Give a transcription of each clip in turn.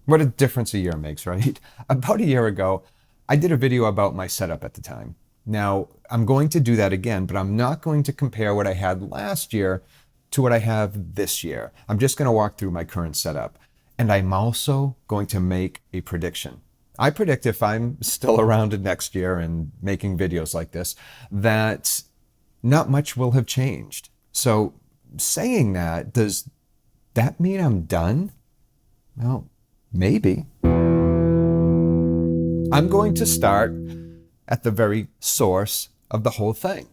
What a difference a year makes, right? About a year ago, I did a video about my setup at the time. Now, I'm going to do that again, but I'm not going to compare what I had last year to what I have this year. I'm just going to walk through my current setup. And I'm also going to make a prediction. I predict if I'm still around next year and making videos like this, that not much will have changed. So saying that, does that mean I'm done? Well, maybe. I'm going to start at the very source of the whole thing.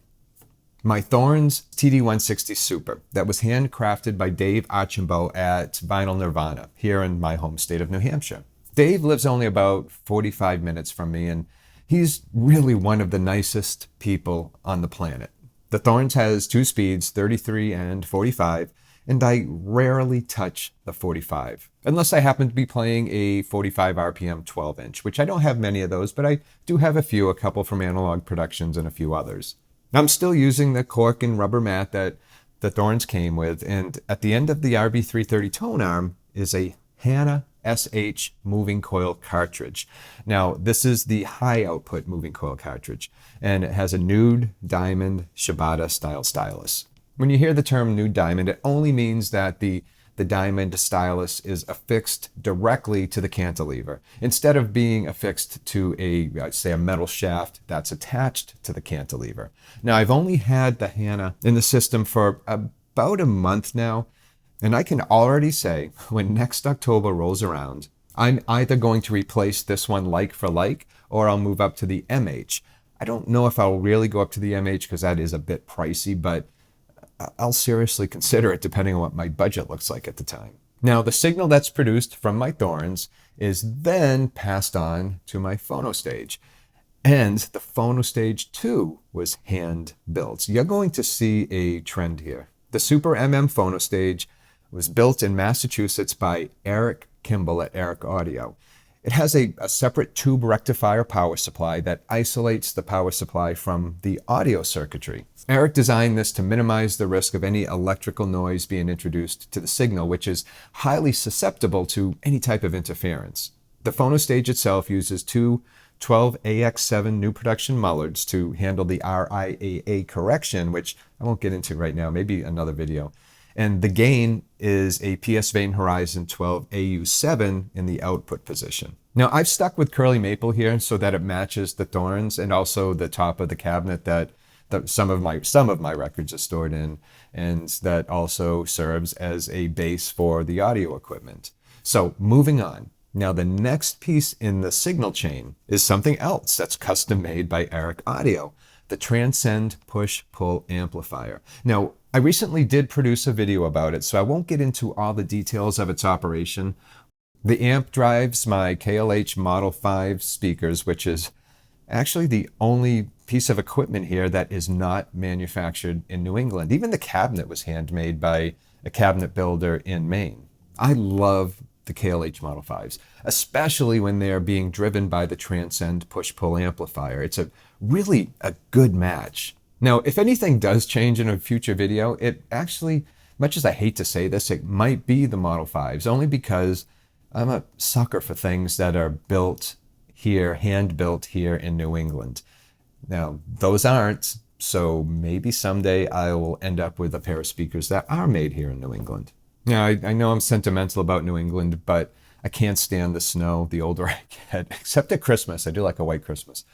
My Thorns TD160 Super that was handcrafted by Dave Archambault at Vinyl Nirvana here in my home state of New Hampshire. Dave lives only about 45 minutes from me, and he's really one of the nicest people on the planet. The Thorns has two speeds, 33 and 45, and I rarely touch the 45, unless I happen to be playing a 45 RPM 12-inch, which I don't have many of those, but I do have a couple from Analog Productions and a few others. I'm still using the cork and rubber mat that the Thorns came with, and at the end of the RB330 tone arm is a Hanna SH moving coil cartridge. Now, this is the high output moving coil cartridge, and it has a nude diamond Shibata style stylus. When you hear the term nude diamond, it only means that the diamond stylus is affixed directly to the cantilever, instead of being affixed to a metal shaft that's attached to the cantilever. Now, I've only had the Hanna in the system for about a month now, and I can already say when next October rolls around, I'm either going to replace this one like for like, or I'll move up to the MH. I don't know if I'll really go up to the MH because that is a bit pricey, but I'll seriously consider it depending on what my budget looks like at the time. Now, the signal that's produced from my Thorns is then passed on to my phonostage. And the phonostage too was hand built. You're going to see a trend here. The Super MM phonostage was built in Massachusetts by Eric Kimball at Eric Audio. It has a separate tube rectifier power supply that isolates the power supply from the audio circuitry. Eric designed this to minimize the risk of any electrical noise being introduced to the signal, which is highly susceptible to any type of interference. The phonostage itself uses two 12AX7 new production Mullards to handle the RIAA correction, which I won't get into right now, maybe another video. And the gain is a PS Vane Horizon 12 AU7 in the output position. Now, I've stuck with curly maple here so that it matches the Thorns and also the top of the cabinet that some of my records are stored in, and that also serves as a base for the audio equipment. So moving on. Now, the next piece in the signal chain is something else that's custom made by Eric Audio, the Transcend Push-Pull Amplifier. Now, I recently did produce a video about it, so I won't get into all the details of its operation. The amp drives my KLH Model 5 speakers, which is actually the only piece of equipment here that is not manufactured in New England. Even the cabinet was handmade by a cabinet builder in Maine. I love the KLH Model 5s, especially when they're being driven by the Transcend Push-Pull Amplifier. It's really a good match. Now, if anything does change in a future video, it actually, much as I hate to say this, it might be the Model 5s, only because I'm a sucker for things that are built here, hand-built here in New England. Now, those aren't, so maybe someday I will end up with a pair of speakers that are made here in New England. Now, I know I'm sentimental about New England, but I can't stand the snow the older I get, except at Christmas. I do like a white Christmas.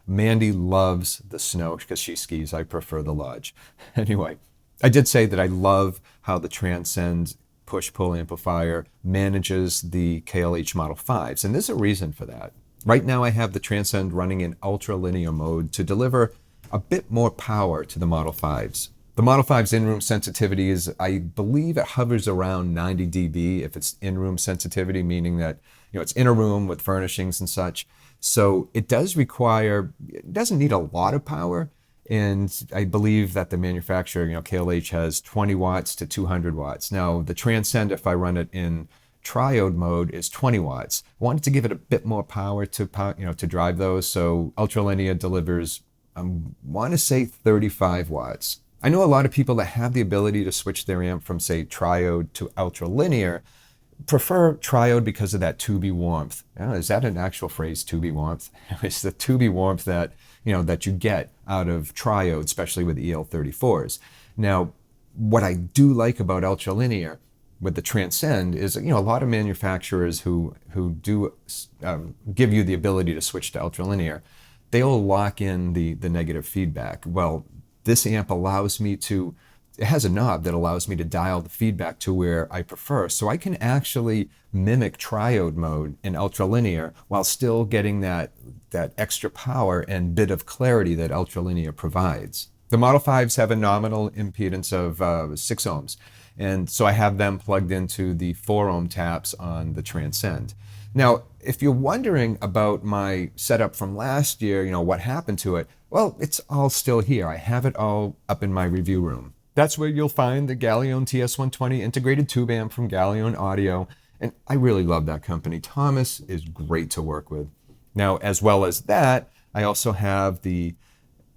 Mandy loves the snow because she skis. I prefer the lodge. Anyway, I did say that I love how the Transcend push-pull amplifier manages the KLH Model 5s, and there's a reason for that. Right now I have the Transcend running in ultra-linear mode to deliver a bit more power to the Model 5s. The Model 5's in-room sensitivity is, I believe it hovers around 90 dB if it's in-room sensitivity, meaning that it's in a room with furnishings and such. So it doesn't need a lot of power. And I believe that the manufacturer, KLH has 20 watts to 200 watts. Now the Transcend, if I run it in triode mode, is 20 watts. I wanted to give it a bit more power to drive those. So ultralinear delivers, I want to say 35 watts. I know a lot of people that have the ability to switch their amp from, say, triode to ultralinear, prefer triode because of that tubey warmth. Is that an actual phrase, tubey warmth? It's the tubey warmth that, that you get out of triode, especially with EL34s. Now, what I do like about ultralinear with the Transcend is, a lot of manufacturers who do give you the ability to switch to ultralinear, they'll lock in the negative feedback. Well, this amp allows me to, it has a knob that allows me to dial the feedback to where I prefer. So I can actually mimic triode mode in ultralinear while still getting that extra power and bit of clarity that ultralinear provides. The Model 5s have a nominal impedance of 6 ohms. And so I have them plugged into the 4 ohm taps on the Transcend. Now, if you're wondering about my setup from last year, what happened to it, well, it's all still here. I have it all up in my review room. That's where you'll find the Galleon TS120 integrated tube amp from Galleon Audio. And I really love that company. Thomas is great to work with. Now, as well as that, I also have the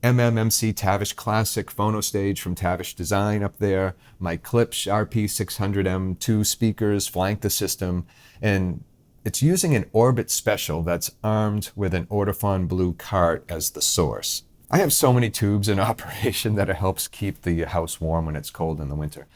MMMC Tavish Classic phono stage from Tavish Design up there. My Klipsch RP600M2 speakers flank the system. And it's using an Orbit Special that's armed with an Ortofon Blue cart as the source. I have so many tubes in operation that it helps keep the house warm when it's cold in the winter.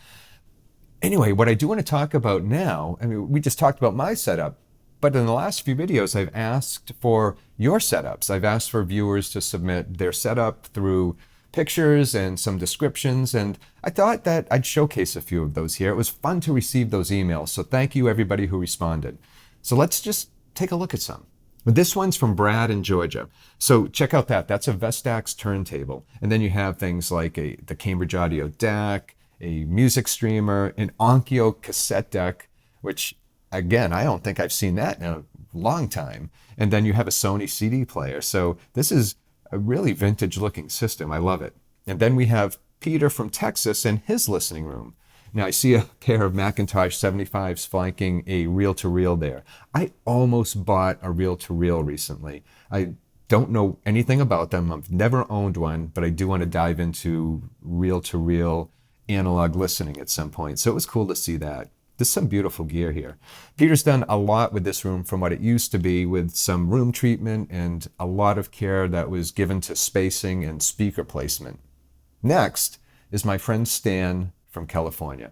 Anyway, what I do want to talk about now, we just talked about my setup, but in the last few videos, I've asked for your setups. I've asked for viewers to submit their setup through pictures and some descriptions, and I thought that I'd showcase a few of those here. It was fun to receive those emails, so thank you everybody who responded. So let's just take a look at some. This one's from Brad in Georgia. So check out that. That's a Vestax turntable. And then you have things like the Cambridge Audio deck, a music streamer, an Onkyo cassette deck, which again, I don't think I've seen that in a long time. And then you have a Sony CD player. So this is a really vintage looking system. I love it. And then we have Peter from Texas and his listening room. Now I see a pair of Macintosh 75s flanking a reel-to-reel there. I almost bought a reel-to-reel recently. I don't know anything about them. I've never owned one, but I do want to dive into reel-to-reel analog listening at some point. So it was cool to see that. There's some beautiful gear here. Peter's done a lot with this room from what it used to be, with some room treatment and a lot of care that was given to spacing and speaker placement. Next is my friend Stan from California.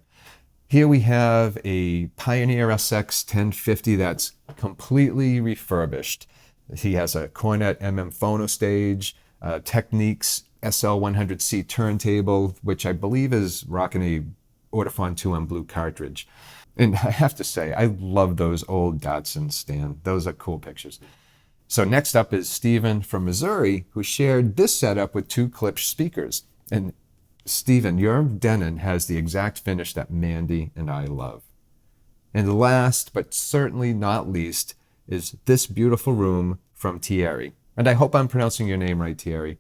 Here we have a Pioneer SX 1050 that's completely refurbished. He has a Cornet MM phono stage, Technics SL100C turntable, which I believe is rocking a Ortofon 2M Blue cartridge. And I have to say, I love those old Datsun, Stan. Those are cool pictures. So next up is Steven from Missouri, who shared this setup with 2 Klipsch speakers. And Steven, your Denon has the exact finish that Mandy and I love. And last, but certainly not least, is this beautiful room from Thierry. And I hope I'm pronouncing your name right, Thierry.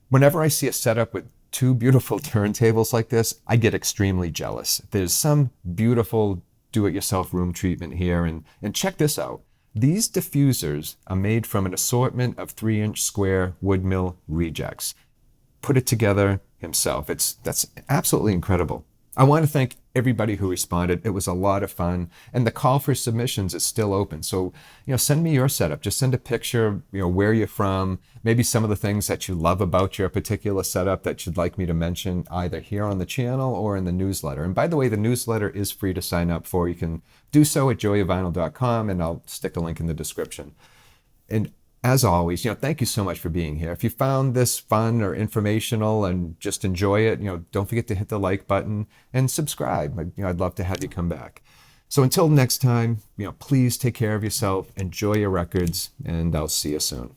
Whenever I see a setup with 2 beautiful turntables like this, I get extremely jealous. There's some beautiful do-it-yourself room treatment here. And check this out. These diffusers are made from an assortment of 3-inch square wood mill rejects. Put it together himself. That's absolutely incredible. I want to thank everybody who responded. It was a lot of fun, and the call for submissions is still open. So, send me your setup. Just send a picture, where you're from, maybe some of the things that you love about your particular setup that you'd like me to mention either here on the channel or in the newsletter. And by the way, the newsletter is free to sign up for. You can do so at joyofvinyl.com, and I'll stick a link in the description. And as always, thank you so much for being here. If you found this fun or informational and just enjoy it, don't forget to hit the like button and subscribe. I'd love to have you come back. So until next time, please take care of yourself, enjoy your records, and I'll see you soon.